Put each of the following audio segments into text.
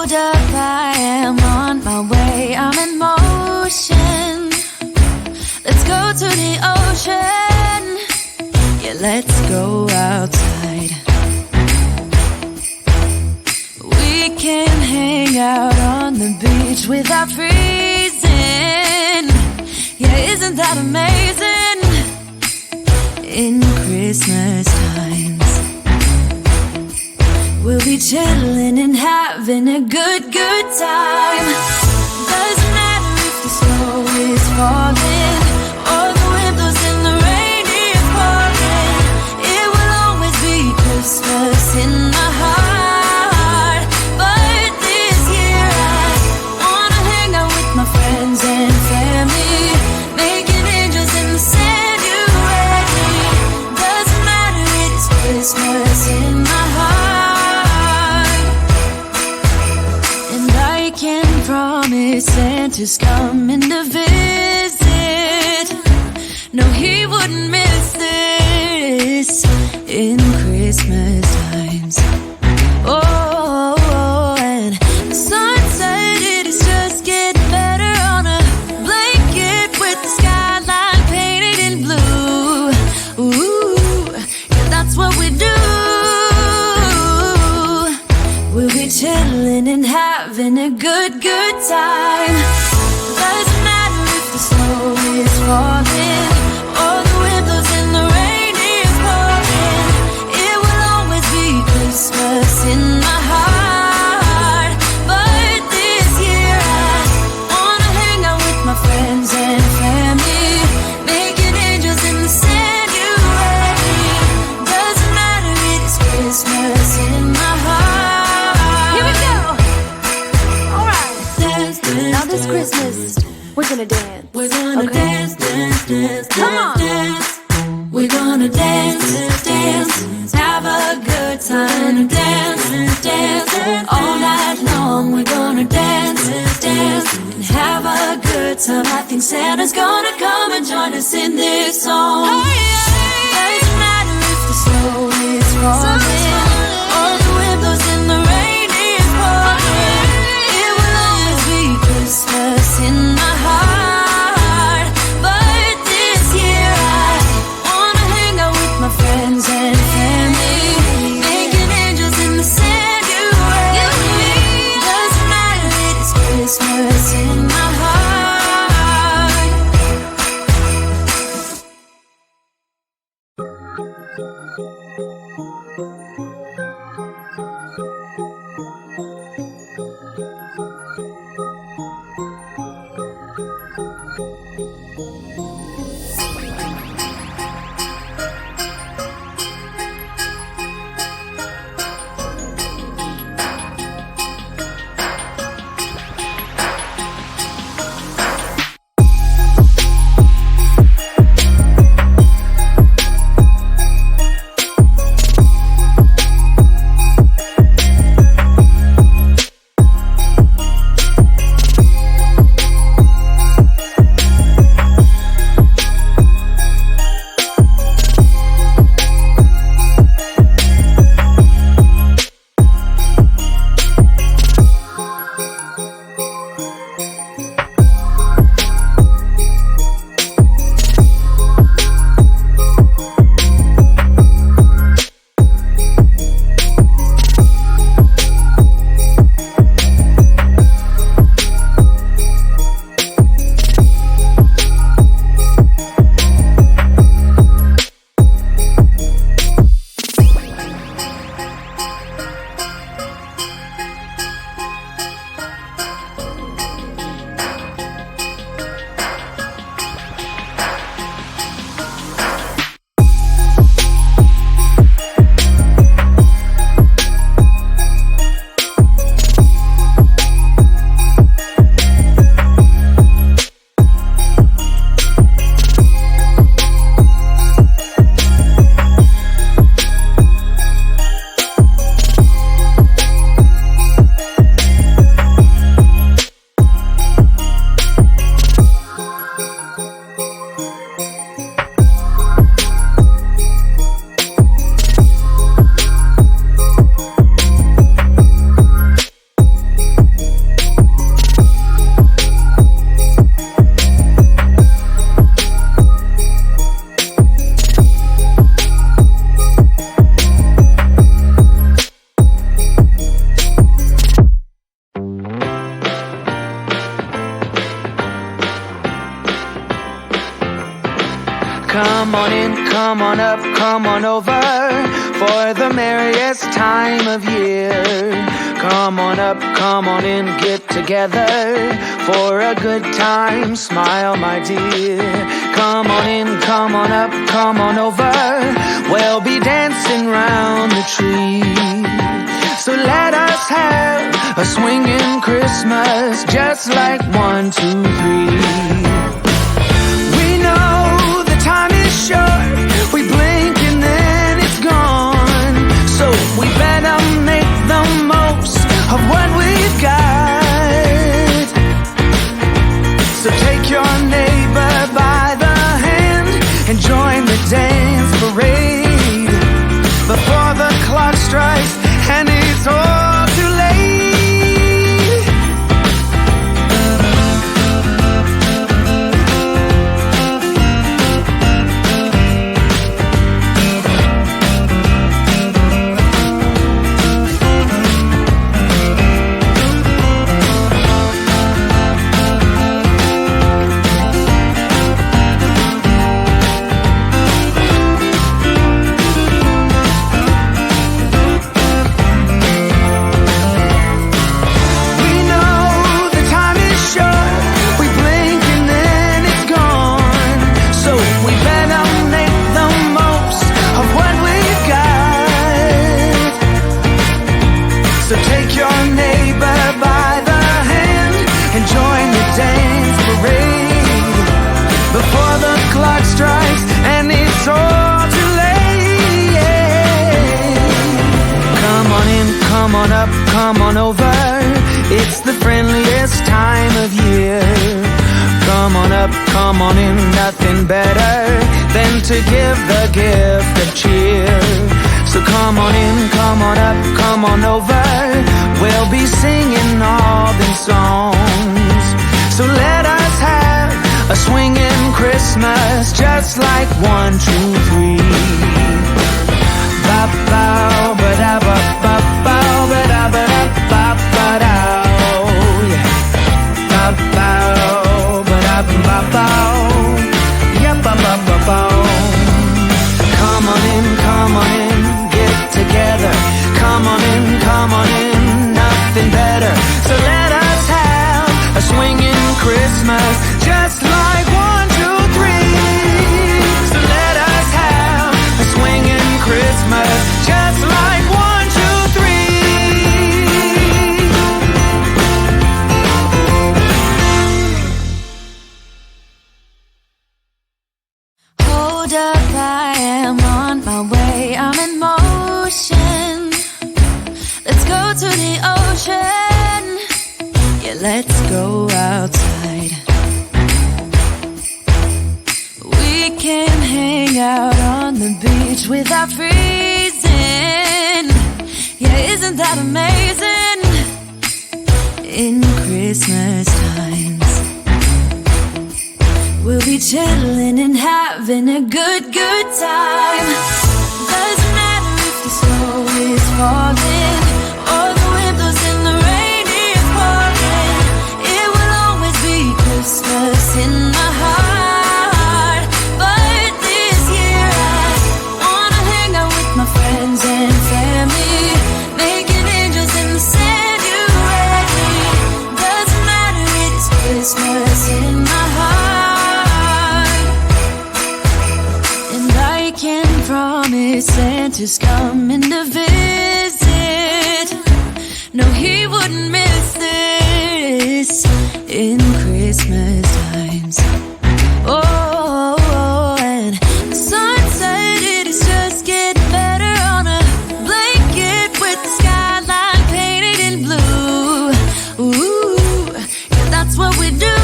hold up, I am on my way, I'm in motion. Let's go to the ocean. Yeah, let's go outside. We can hang out on the beach without freezing. Yeah, isn't that amazing? In Christmas times, we'll be chilling and having a good time. Doesn't matter if the snow is falling or the wind blows and the rain is pouring. It will always be Christmas in my heart. But this year I wanna hang out with my friends and family, making angels in the sand. You ready? Doesn't matter, it's Christmas in my heart. And I can promise Santa's coming to visit. No, he wouldn't miss this in Christmas times. Oh, and the sun said it is just getting better on a blanket with the skyline painted in blue. Ooh, yeah, that's what we do. We'll be chilling and having a good time. Doesn't matter if the snow is falling or the wind blows and the rain is pouring. It will always be Christmas in my heart. But this year I wanna hang out with my friends and family, making angels in the sand. You ready? Doesn't matter, it's Christmas in my heart. Here we go. All right. Dance, dance, now this Christmas, we're gonna dance. We're gonna dance, dance, dance, come on. Dance. We're gonna dance, dance, have a good time. Dance, dance, all night long. We're gonna dance, dance, and have a good time. I think Santa's gonna come and join us in this song. Doesn't matter if the snow is falling or the wind blows and the rain is pouring. It will always be Christmas in my heart. But this year I wanna hang out with my friends and family, making angels in the sand. You ready? Doesn't matter, it's Christmas in my heart. Come on in, come on up, come on over for the merriest time of year. Come on up, come on in, get together for a good time, smile my dear. Come on in, come on up, come on over, we'll be dancing round the tree. So let us have a swinging Christmas, just like 1, 2, 3. We know the time is short, we blink and then it's gone. So we better make the most of what we've got. So take your neighbor by the hand and join the dance parade before the clock strikes and it's all too late. Come on over, it's the friendliest time of year. Come on up, come on in, nothing better than to give the gift of cheer. So come on in, come on up, come on over, we'll be singing all these songs. So let us have a swinging Christmas, just like 1, 2, 3. Ba-bow, ba-da-ba-ba-bow, ba-da-ba-da-ba-ba-dow. Yeah. Ba-bow, ba-da-ba-ba-bow. Yeah, ba-ba-ba-bow. Come on in, get together. Come on in, nothing better. So let us have a swinging Christmas, just like 1, 2, 3. So let us have a swinging Christmas, just like 1, 2, 3. Hold up, I am on my way, I'm in motion. Let's go to the ocean. Yeah, let's go outside. We can hang out on the beach without freezing. Yeah, isn't that amazing? In Christmas times, we'll be chilling and having a good time. Doesn't matter if the snow is falling or the wind blows and the rain is pouring. It will always be Christmas in my heart. But this year I wanna hang out with my friends and family, making angels in the sand, you ready? Doesn't matter, it's Christmas in my heart. And I can promise Santa's coming to visit. No, he wouldn't miss this in Christmas times. Oh, and the sun said it is just getting better on a blanket with the skyline painted in blue. Ooh, yeah, that's what we do.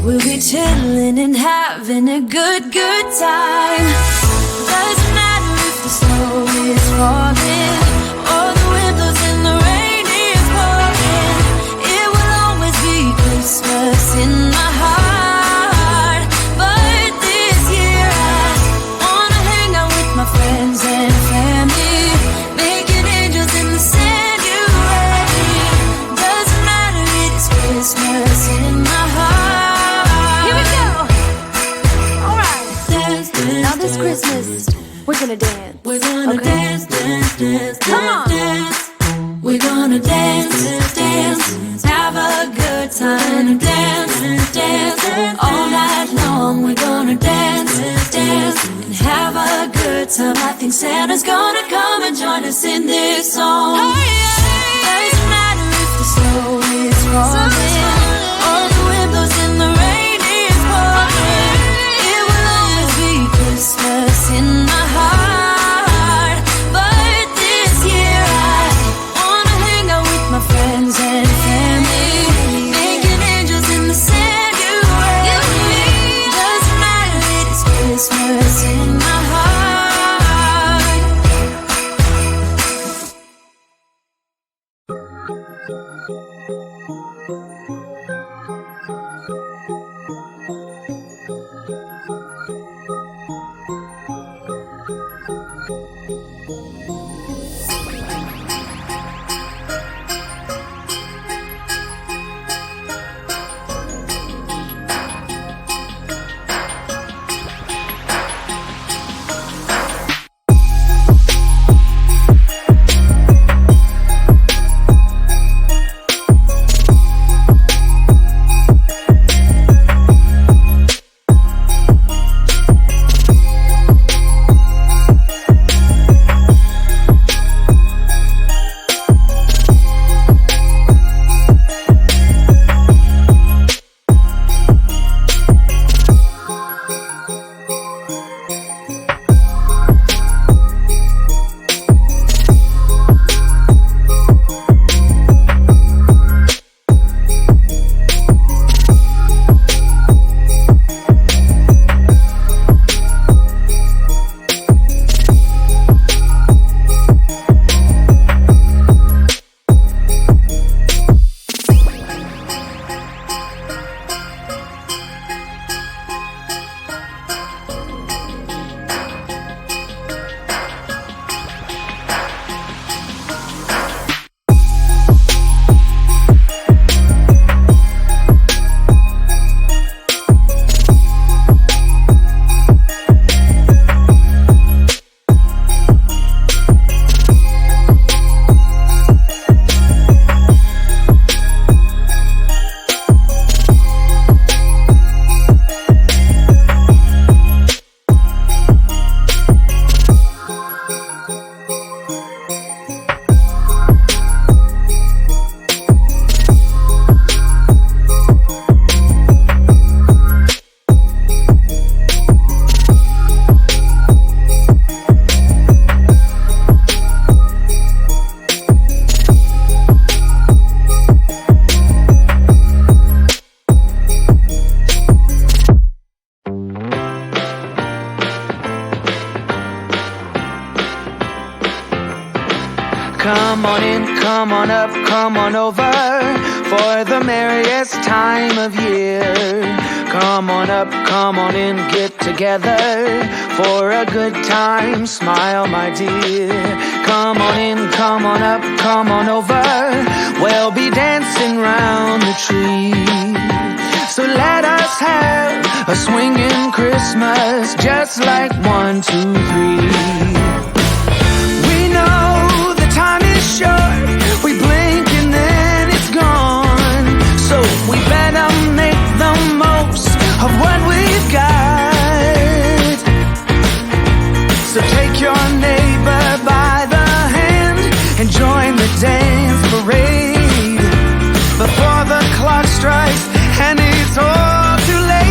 We'll be chilling and having a good time. Doesn't matter if the snow is falling or the wind blows and the rain is pouring. It will always be Christmas in my heart. But this year I wanna hang out with my friends and family, making angels in the sand, you ready? Doesn't matter, it's Christmas in my heart. Here we go. We're gonna dance, dance, have a good time. Dance, dance, all night long. We're gonna dance, dance, and have a good time. I think Santa's gonna come and join us in this song. Doesn't matter if the snow is falling or the wind blows and the rain is pouring. It will always be Christmas in my heart. But this year I wanna hang out with my friends and family, making angels in the sanctuary. Doesn't matter, it is Christmas in my heart. Come on in, come on up, come on over for the merriest time of year. Come on up, come on in, get together for a good time. Smile, my dear. Come on in, come on up, come on over. We'll be dancing round the tree. So let us have a swinging Christmas, just like 1, 2, 3. We know the time is short, we blink and then it's gone. So we better make the most of what we've got. So take your neighbor by the hand and join the dance parade before the clock strikes and it's all too late.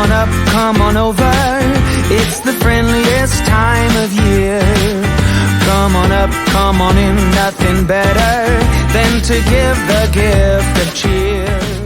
on up, come on over. It's the friendliest time of year. Come on up, come on in, nothing better than to give the gift of cheer.